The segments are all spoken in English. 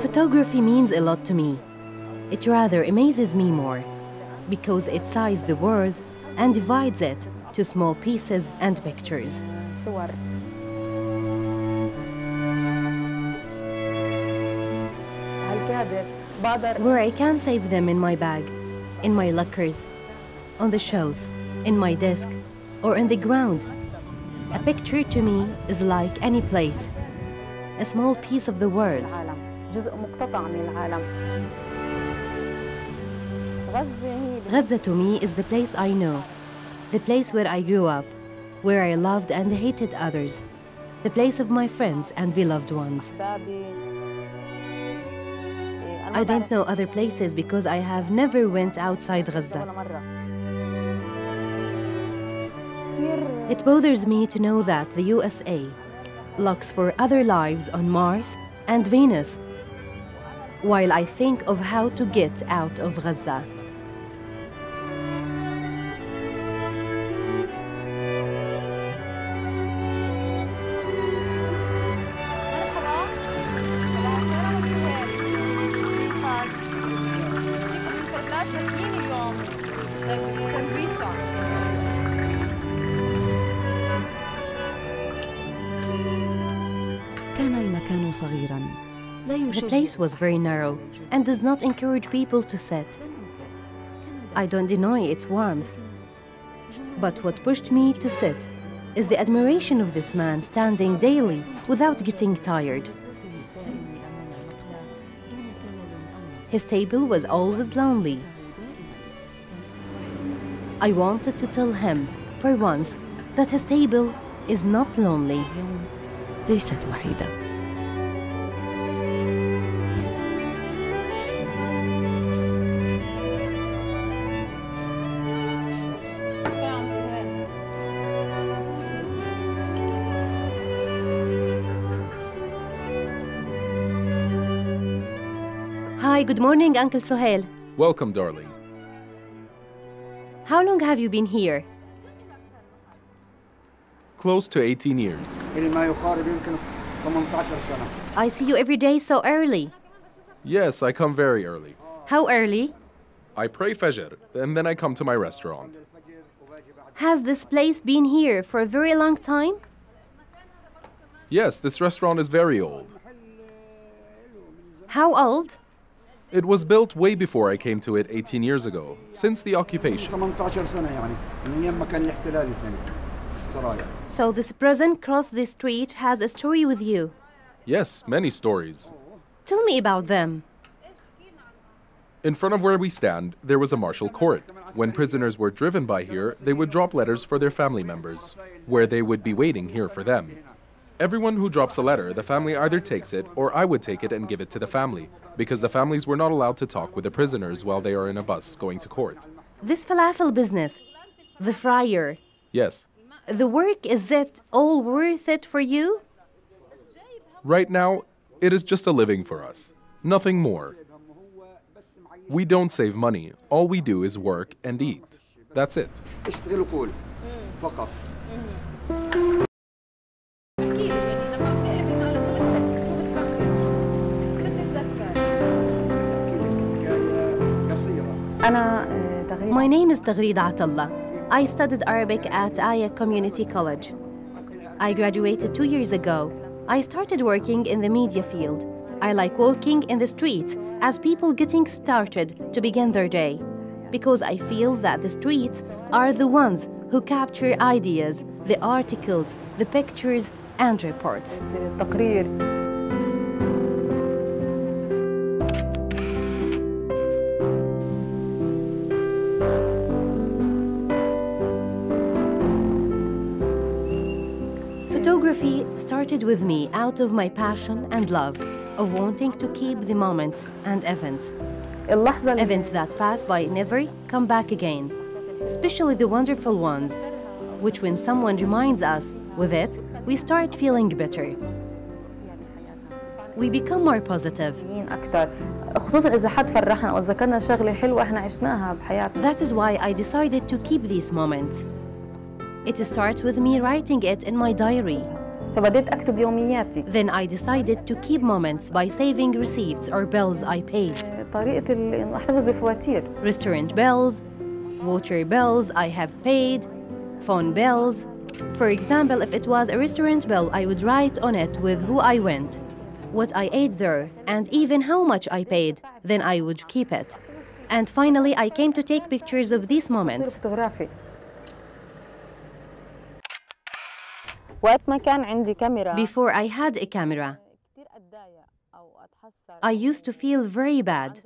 Photography means a lot to me. It rather amazes me more, because it sizes the world and divides it to small pieces and pictures. صور. Where I can save them in my bag, in my lockers, on the shelf, in my desk, or on the ground. A picture to me is like any place, a small piece of the world. جزء مقتطع من العالم. Gaza to me is the place I know, the place where I grew up, where I loved and hated others, the place of my friends and beloved ones. I don't know other places because I have never went outside Gaza. It bothers me to know that the USA looks for other lives on Mars and Venus, while I think of how to get out of Gaza. The place was very narrow and does not encourage people to sit. I don't deny its warmth, but what pushed me to sit is the admiration of this man standing daily without getting tired. His table was always lonely. I wanted to tell him, for once, that his table is not lonely. ليست وحيدة. Hi, good morning, Uncle Sohail. Welcome, darling. How long have you been here? Close to 18 years. I see you every day so early. Yes, I come very early. How early? I pray Fajr, and then I come to my restaurant. Has this place been here for a very long time? Yes, this restaurant is very old. How old? It was built way before I came to it 18 years ago, since the occupation. So this prison across the street has a story with you? Yes, many stories. Tell me about them. In front of where we stand, there was a martial court. When prisoners were driven by here, they would drop letters for their family members, where they would be waiting here for them. Everyone who drops a letter, the family either takes it or I would take it and give it to the family, because the families were not allowed to talk with the prisoners while they are in a bus going to court. This falafel business, the fryer. Yes. The work, is it all worth it for you? Right now, it is just a living for us. Nothing more. We don't save money. All we do is work and eat. That's it. My name is Taghreed Atallah. I studied Arabic at Aya Community College. I graduated 2 years ago. I started working in the media field. I like walking in the streets as people getting started to begin their day, because I feel that the streets are the ones who capture ideas, the articles, the pictures, and reports. Photography started with me out of my passion and love of wanting to keep the moments and events. Events that pass by never come back again, especially the wonderful ones, which when someone reminds us with it, we start feeling better. We become more positive. That is why I decided to keep these moments. It starts with me writing it in my diary, فبدأت أكتب يومياتي. Then I decided to keep moments by saving receipts or bills I paid. طريقة إنه أحتفظ بفواتير. Restaurant bills, water bills I have paid, phone bills. For example, if it was a restaurant bill, I would write on it with who I went, what I ate there, and even how much I paid. Then I would keep it. And finally, I came to take pictures of these moments. فوتوغرافي. وقت ما كان عندي كاميرا. Before I had a camera, I used to feel very bad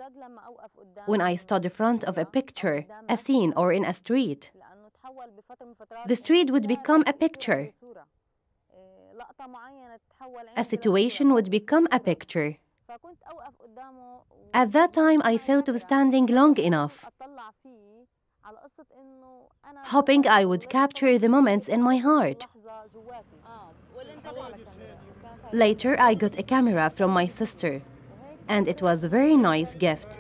when I stood in front of a picture, a scene, or in a street. The street would become a picture. A situation would become a picture. At that time, I thought of standing long enough, hoping I would capture the moments in my heart. Later, I got a camera from my sister, and it was a very nice gift.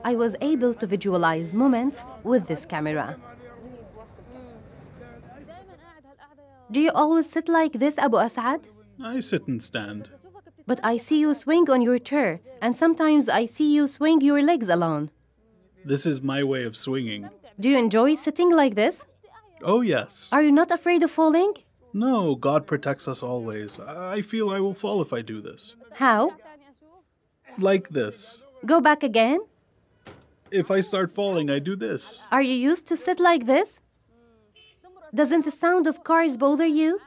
I was able to visualize moments with this camera. Do you always sit like this, Abu Asad? I sit and stand. But I see you swing on your chair, and sometimes I see you swing your legs alone. This is my way of swinging. Do you enjoy sitting like this? Oh, yes. Are you not afraid of falling? No, God protects us always. I feel I will fall if I do this. How? Like this. Go back again. If I start falling, I do this. Are you used to sit like this? Doesn't the sound of cars bother you?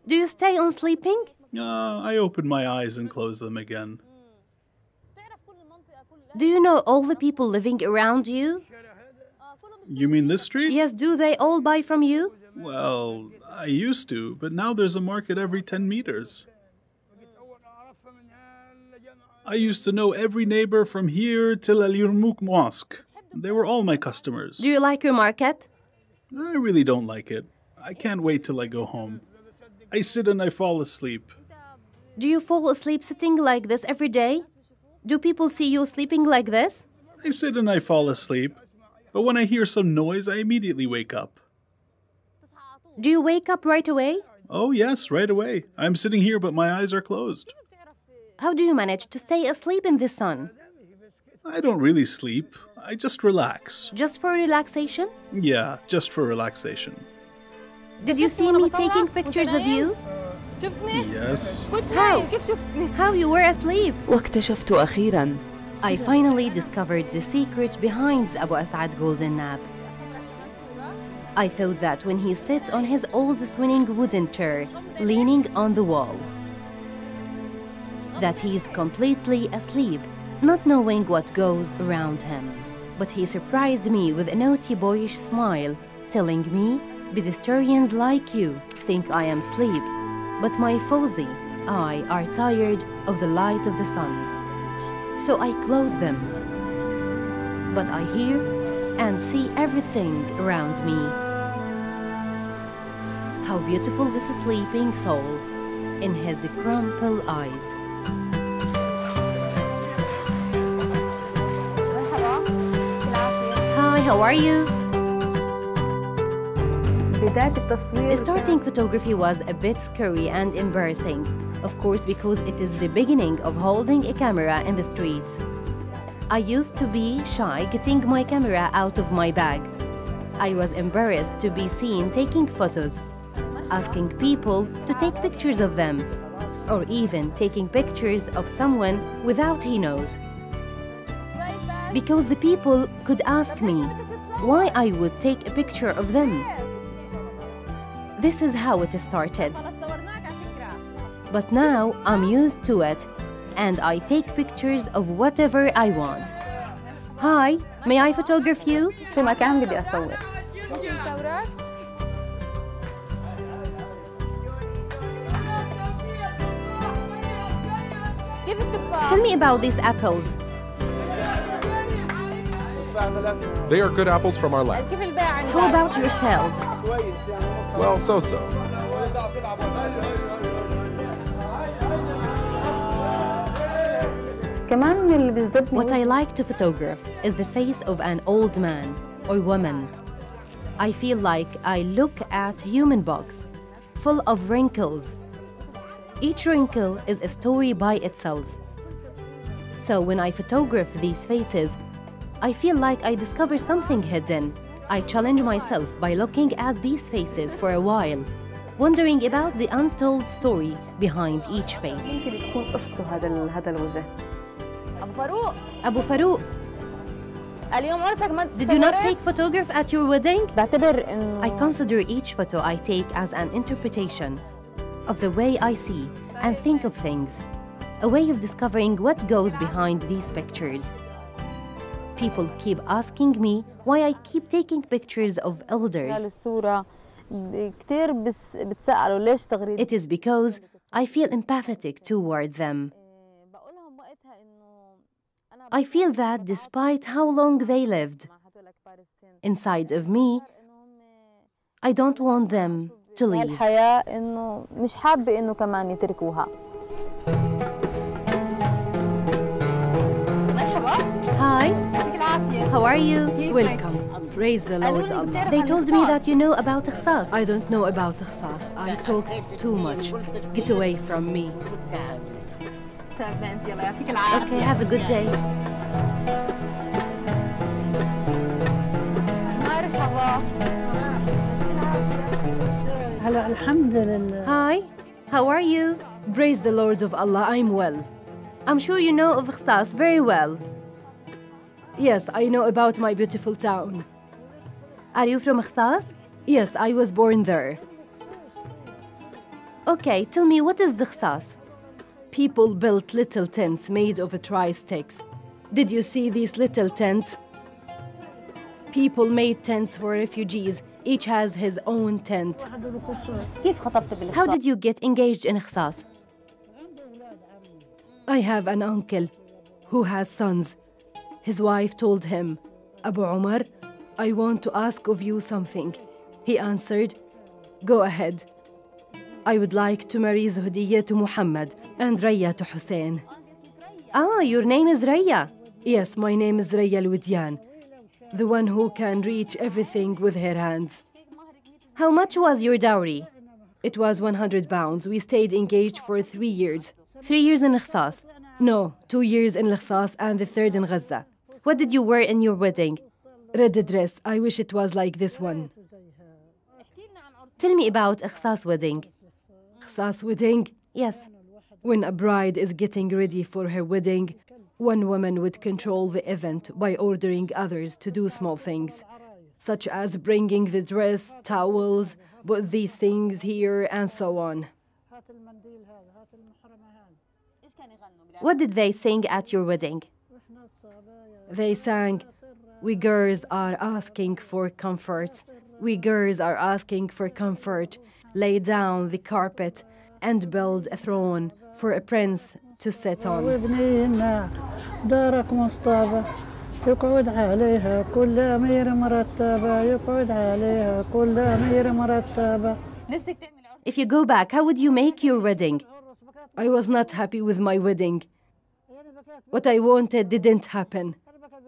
Do you stay on sleeping? I open my eyes and close them again. Do you know all the people living around you? You mean this street? Yes, do they all buy from you? Well, I used to, but now there's a market every 10 meters. I used to know every neighbor from here till Al Yarmouk Mosque. They were all my customers. Do you like your market? I really don't like it. I can't wait till I go home. I sit and I fall asleep. Do you fall asleep sitting like this every day? Do people see you sleeping like this? I sit and I fall asleep, but when I hear some noise, I immediately wake up. Do you wake up right away? Oh yes, right away. I'm sitting here, but my eyes are closed. How do you manage to stay asleep in the sun? I don't really sleep. I just relax. Just for relaxation? Yeah, just for relaxation. Did you see me taking pictures of you? Yes. How you were asleep? واكتشفت أخيراً I finally discovered the secret behind Abu Asad golden nap. I thought that when he sits on his old swinging wooden chair, leaning on the wall, that he's completely asleep, not knowing what goes around him. But he surprised me with a naughty boyish smile, telling me, pedestrians like you think I am asleep, but my Fawzi, I are tired of the light of the sun. So I close them. But I hear and see everything around me. How beautiful this sleeping soul in his crumpled eyes. Hi, how are you? بداية التصوير. Starting photography was a bit scary and embarrassing, of course, because it is the beginning of holding a camera in the streets. I used to be shy getting my camera out of my bag. I was embarrassed to be seen taking photos, asking people to take pictures of them, or even taking pictures of someone without he knows. Because the people could ask me why I would take a picture of them. This is how it started. But now I'm used to it, and I take pictures of whatever I want. Hi, may I photograph you? شو ما كان بدي أصور. Tell me about these apples. They are good apples from our lab. How about yourselves? Well, so-so. كمان اللي بيجذبني. What I like to photograph is the face of an old man or woman. I feel like I look at human box, full of wrinkles, Each wrinkle is a story by itself. So when I photograph these faces, I feel like I discover something hidden. I challenge myself by looking at these faces for a while, wondering about the untold story behind each face. يمكن تكون قصته هذا الوجه. أبو فاروق, اليوم عرسك ما did you not take photograph at your wedding? بعتبر إنه I consider each photo I take as an interpretation of the way I see and think of things, a way of discovering what goes behind these pictures. People keep asking me why I keep taking pictures of elders. الصورة كتير بتسألوا ليش تغريد. It is because I feel empathetic toward them. I feel that despite how long they lived, inside of me, I don't want them to leave. الحياة إنه مش حابة إنه كمان يتركوها. مرحبا. Hi. يعطيك العافية. How are you? Welcome. Praise the Lord Allah. They told me that you know about Ikhsas. I don't know about Ikhsas. I talk too much. Get away from me. طيب ماشي يلا يعطيك العافية. Okay, have a good day. مرحبا. هلا الحمد لله. Hi. How are you? Praise the Lord of Allah. I'm well. I'm sure you know of Ikhsas very well. Yes, I know about my beautiful town. Are you from Ikhsas? Yes, I was born there. Okay, tell me, what is the Ikhsas? People built little tents made of dry sticks. Did you see these little tents? People made tents for refugees. Each has his own tent. كيف خطبت بالإخصاص؟ How did you get engaged in Ikhsas? I have an uncle who has sons. His wife told him, Abu Umar, I want to ask of you something. He answered, go ahead. I would like to marry Zuhdiyya to Muhammad and Raya to Hussein. Ah, your name is Raya. Yes, my name is Raya Al-Widyan, the one who can reach everything with her hands. How much was your dowry? It was 100 pounds. We stayed engaged for 3 years. 3 years in Ikhsas. No, 2 years in Ikhsas and the 3rd in Gaza. What did you wear in your wedding? Red dress. I wish it was like this one. Tell me about Ikhsas wedding. Ikhsas wedding? Yes. When a bride is getting ready for her wedding, one woman would control the event by ordering others to do small things, such as bringing the dress, towels, put these things here, and so on. What did they sing at your wedding? They sang, we girls are asking for comfort. We girls are asking for comfort. Lay down the carpet and build a throne for a prince to sit on. دارك مصطبة يقعد عليها كل أمير مرتبة يقعد عليها كل أمير مرتبة. If you go back, how would you make your wedding? I was not happy with my wedding. What I wanted didn't happen.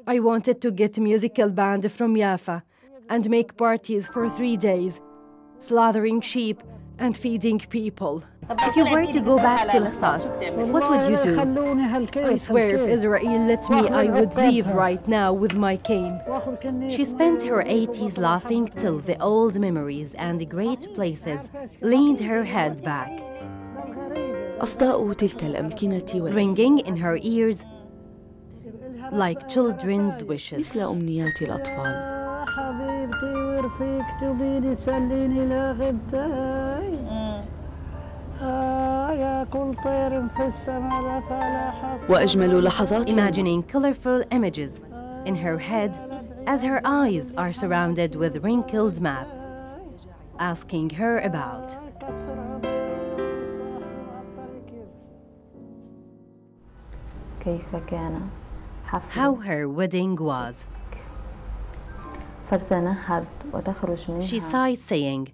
I wanted to get a musical band from Jaffa and make parties for 3 days, slaughtering sheep and feeding people. If you were to go back to Ikhsas, what would you do? I swear if Israel let me, I would leave right now with my cane. She spent her 80s laughing till the old memories and great places leaned her head back. أصداء تلك الأمكنة Ringing in her ears like children's wishes. مثل أمنيات الأطفال. حبيبتي ورفيق تبيني سليني لا غبتاي يا كل طير في السماء لك على حق. وأجمل لحظات Imagining colorful images in her head as her eyes are surrounded with wrinkled map, asking her about. كيف كان How her wedding was. فتتنهد وتخرج منها. She sighs, saying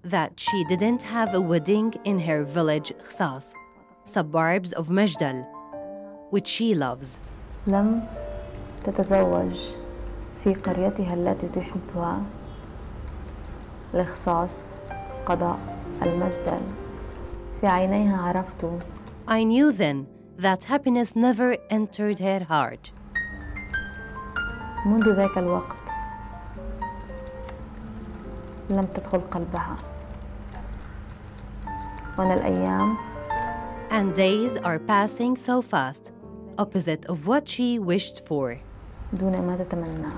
that she didn't have a wedding in her village Ikhsas, suburbs of Majdal, which she loves. لم تتزوج في قريتها التي تحبها الإخصاص قضاء المجدل في عينيها عرفت. I knew then that happiness never entered her heart. منذ ذاك الوقت لم تدخل قلبها. وأنا الأيام And days are passing so fast, opposite of what she wished for. دون ما تتمنى.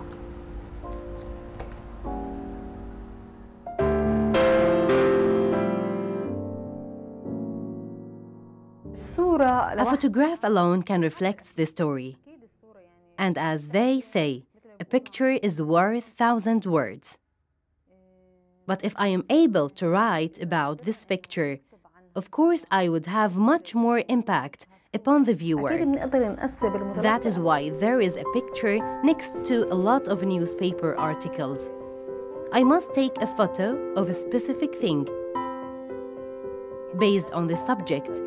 A photograph alone can reflect the story. And as they say, a picture is worth 1,000 words. But if I am able to write about this picture, of course I would have much more impact upon the viewer. That is why there is a picture next to a lot of newspaper articles. I must take a photo of a specific thing, based on the subject,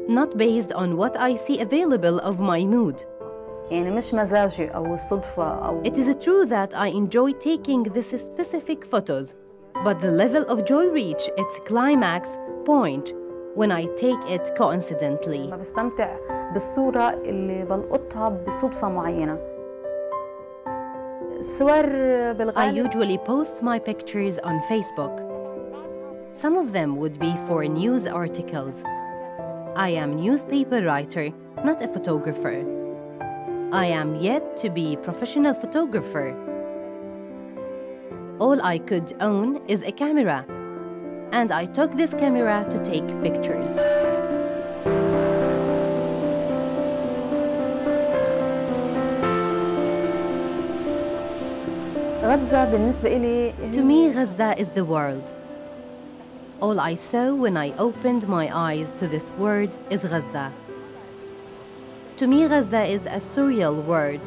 not based on what I see available of my mood. It is true that I enjoy taking these specific photos, but the level of joy reach its climax point when I take it coincidentally. I usually post my pictures on Facebook. Some of them would be for news articles. I am a newspaper writer, not a photographer. I am yet to be a professional photographer. All I could own is a camera, and I took this camera to take pictures. To me, Gaza is the world. All I saw when I opened my eyes to this word is Gaza. To me, Gaza is a surreal word.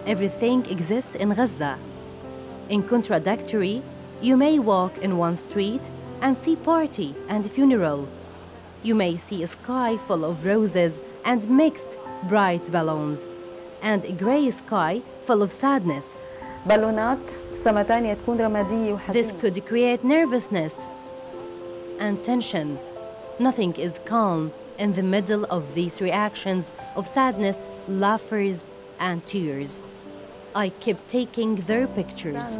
Everything exists in Gaza. In contradictory, you may walk in one street and see party and funeral. You may see a sky full of roses and mixed bright balloons, and a gray sky full of sadness. This could create nervousness and tension. Nothing is calm in the middle of these reactions of sadness, laughers, and tears. I kept taking their pictures.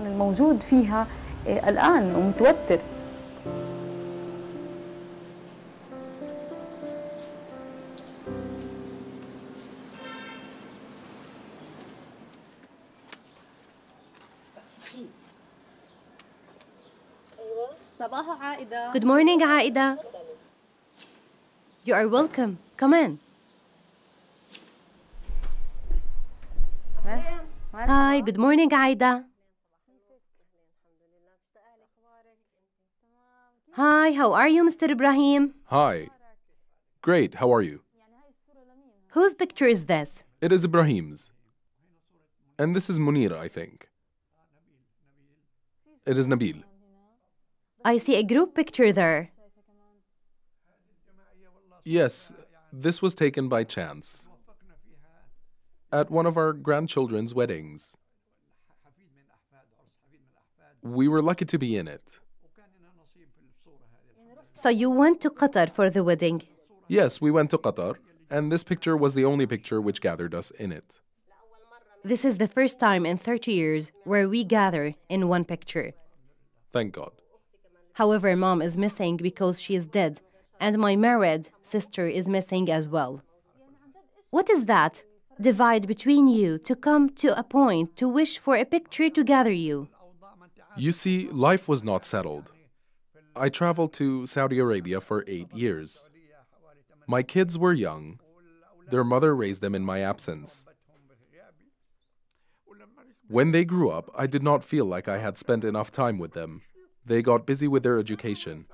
Good morning, Aida. You are welcome. Come in. Hi, good morning, Aida. Hi, how are you, Mr. Ibrahim? Hi. Great, how are you? Whose picture is this? It is Ibrahim's. And this is Munira, I think. It is Nabil. I see a group picture there. Yes, this was taken by chance at one of our grandchildren's weddings. We were lucky to be in it. So you went to Qatar for the wedding? Yes, we went to Qatar, and this picture was the only picture which gathered us in it. This is the first time in 30 years where we gather in one picture. Thank God. However, Mom is missing because she is dead, and my married sister is missing as well. What is that divide between you to come to a point to wish for a picture to gather you? You see, life was not settled. I traveled to Saudi Arabia for 8 years. My kids were young. Their mother raised them in my absence. When they grew up, I did not feel like I had spent enough time with them. They got busy with their education.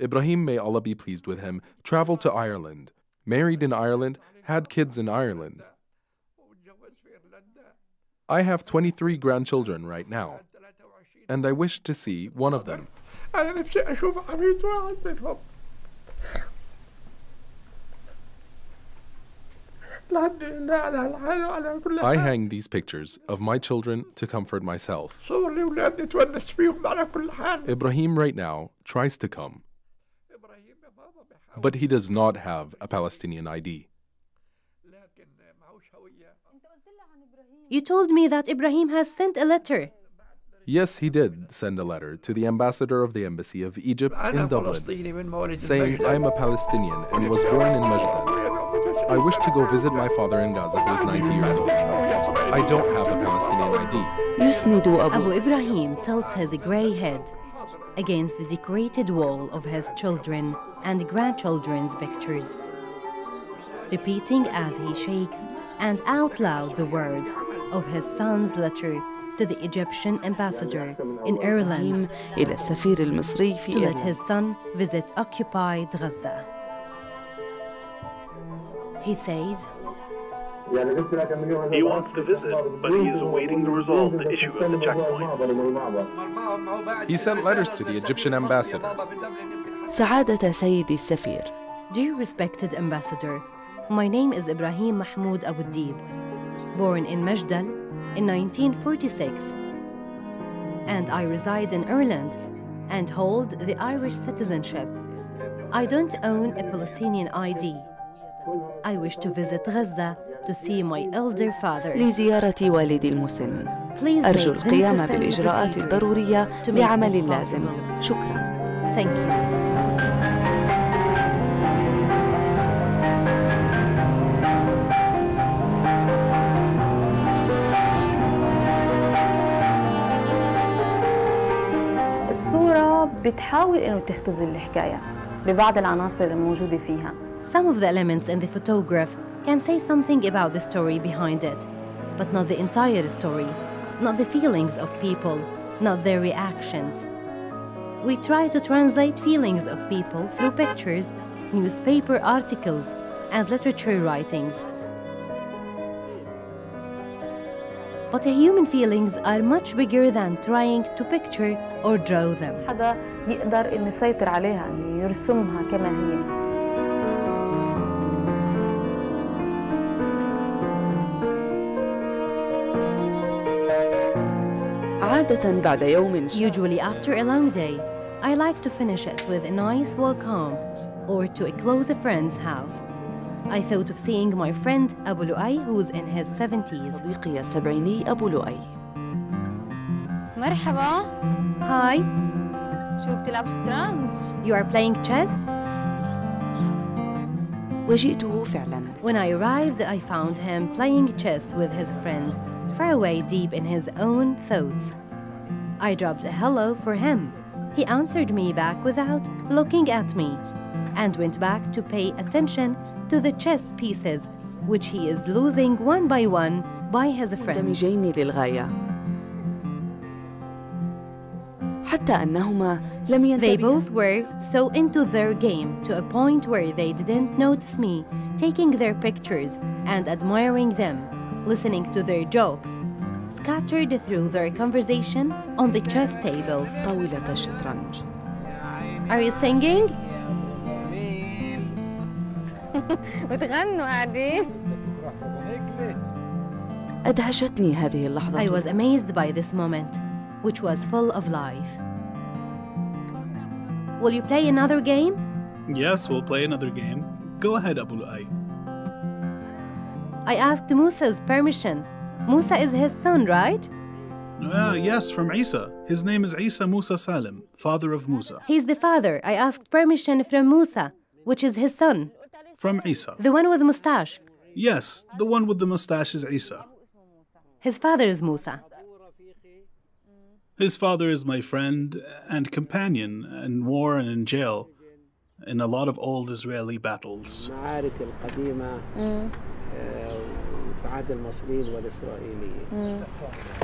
Ibrahim, may Allah be pleased with him, traveled to Ireland, married in Ireland, had kids in Ireland. I have 23 grandchildren right now, and I wish to see one of them. I hang these pictures of my children to comfort myself. Ibrahim right now tries to come. But he does not have a Palestinian ID. You told me that Ibrahim has sent a letter. Yes, he did send a letter to the ambassador of the embassy of Egypt in Dublin, saying, "I am a Palestinian and was born in Majdan. I wish to go visit my father in Gaza, who is 90 years old. I don't have a Palestinian ID." يسند Abu Ibrahim tilts his grey head against the decorated wall of his children and grandchildren's pictures, repeating as he shakes and out loud the words of his son's letter to the Egyptian ambassador in Ireland إلى السفير المصري في to let إيران. his son visit occupied Gaza. He says, He wants to visit, but he is awaiting the result to issue at the checkpoint. He sent letters to the Egyptian ambassador. سعادة سيدي السفير. "Dear respected ambassador, my name is Ibrahim Mahmoud Abu Dib, born in Majdal in 1946, and I reside in Ireland and hold the Irish citizenship. I don't own a Palestinian ID. I wish to visit Gaza to see my elder father. لزيارة والدي المسن. Please أرجو make the القيام necessary بالإجراءات procedures الضرورية to make لعمل this اللازم. possible. شكراً. Thank you." الصورة بتحاول إنه تختزل الحكاية ببعض العناصر الموجودة فيها. Some of the elements in the photograph can say something about the story behind it, but not the entire story, not the feelings of people, not their reactions. We try to translate feelings of people through pictures, newspaper articles, and literature writings. But human feelings are much bigger than trying to picture or draw them. حدا يقدر إنه يسيطر عليها، إنه يرسمها كما هي. عادة بعد يوم Usually after a long day, I like to finish it with a nice walk home or to a close friend's house. I thought of seeing my friend Abu Lu'ay, who's in his 70s. صديقي السبعيني أبو لؤي. مرحبا. Hi, شو بتلعب شطرنج؟ you are playing chess? وجئته فعلاً. When I arrived, I found him playing chess with his friend, far away deep in his own thoughts. I dropped a hello for him. He answered me back without looking at me and went back to pay attention to the chess pieces, which he is losing one by his friend. مندمجين للغاية. حتى أنهما لم They ينتبها. both were so into their game to a point where they didn't notice me taking their pictures and admiring them, listening to their jokes, scattered through their conversation on the chess table. طاولة الشطرنج. Are you singing? بتغنوا قاعدين. أدهشتني هذه اللحظة. I was amazed by this moment, which was full of life. Will you play another game? Yes, we'll play another game. Go ahead, Abu Lu'ay. I asked Musa's permission. Musa is his son, right? Yes, from Isa. His name is Isa Musa Salim, father of Musa. He's the father. I asked permission from Musa, which is his son. From Isa. The one with the mustache. Yes, the one with the mustache is Isa. His father is Musa. His father is my friend and companion in war and in jail in a lot of old Israeli battles. المعارك القديمة في عهد المصريين والإسرائيليين.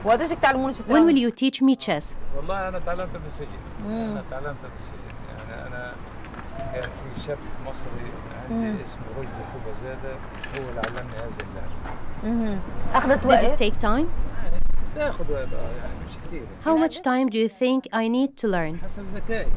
وقت ايش تعلمون When الشطرنج؟ will you teach me chess? والله أنا تعلمت بالسجن. أنا تعلمت بالسجن، يعني أنا كان في شاب مصري عندي اسمه رشدي خوبزادة هو اللي علمني هذه اللعبة. أخذت Did it وقت؟ take time? ياخذ وقت يعني مش كثير. How much time do you think I need to learn? حسب ذكائي.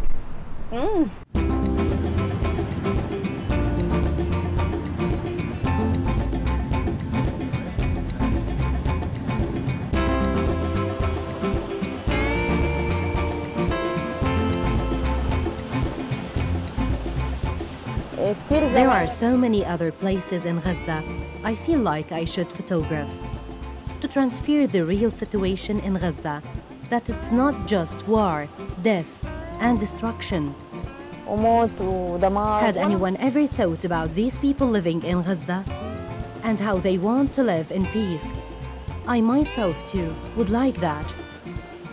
There are so many other places in Gaza I feel like I should photograph. To transfer the real situation in Gaza, that it's not just war, death, and destruction. Had anyone ever thought about these people living in Gaza and how they want to live in peace? I myself too would like that.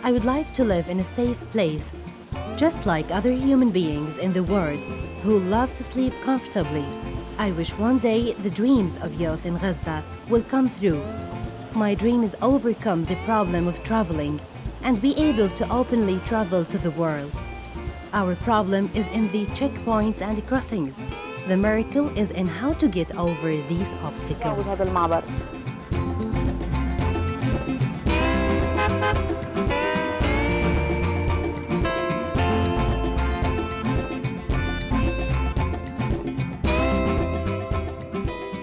I would like to live in a safe place, just like other human beings in the world who love to sleep comfortably. I wish one day the dreams of youth in Gaza will come through. My dream is overcome the problem of traveling and be able to openly travel to the world. Our problem is in the checkpoints and crossings. The miracle is in how to get over these obstacles.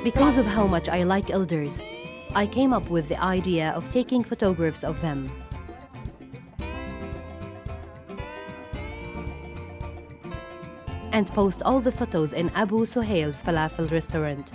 Because of how much I like elders, I came up with the idea of taking photographs of them. And post all the photos in Abu Suhail's falafel restaurant.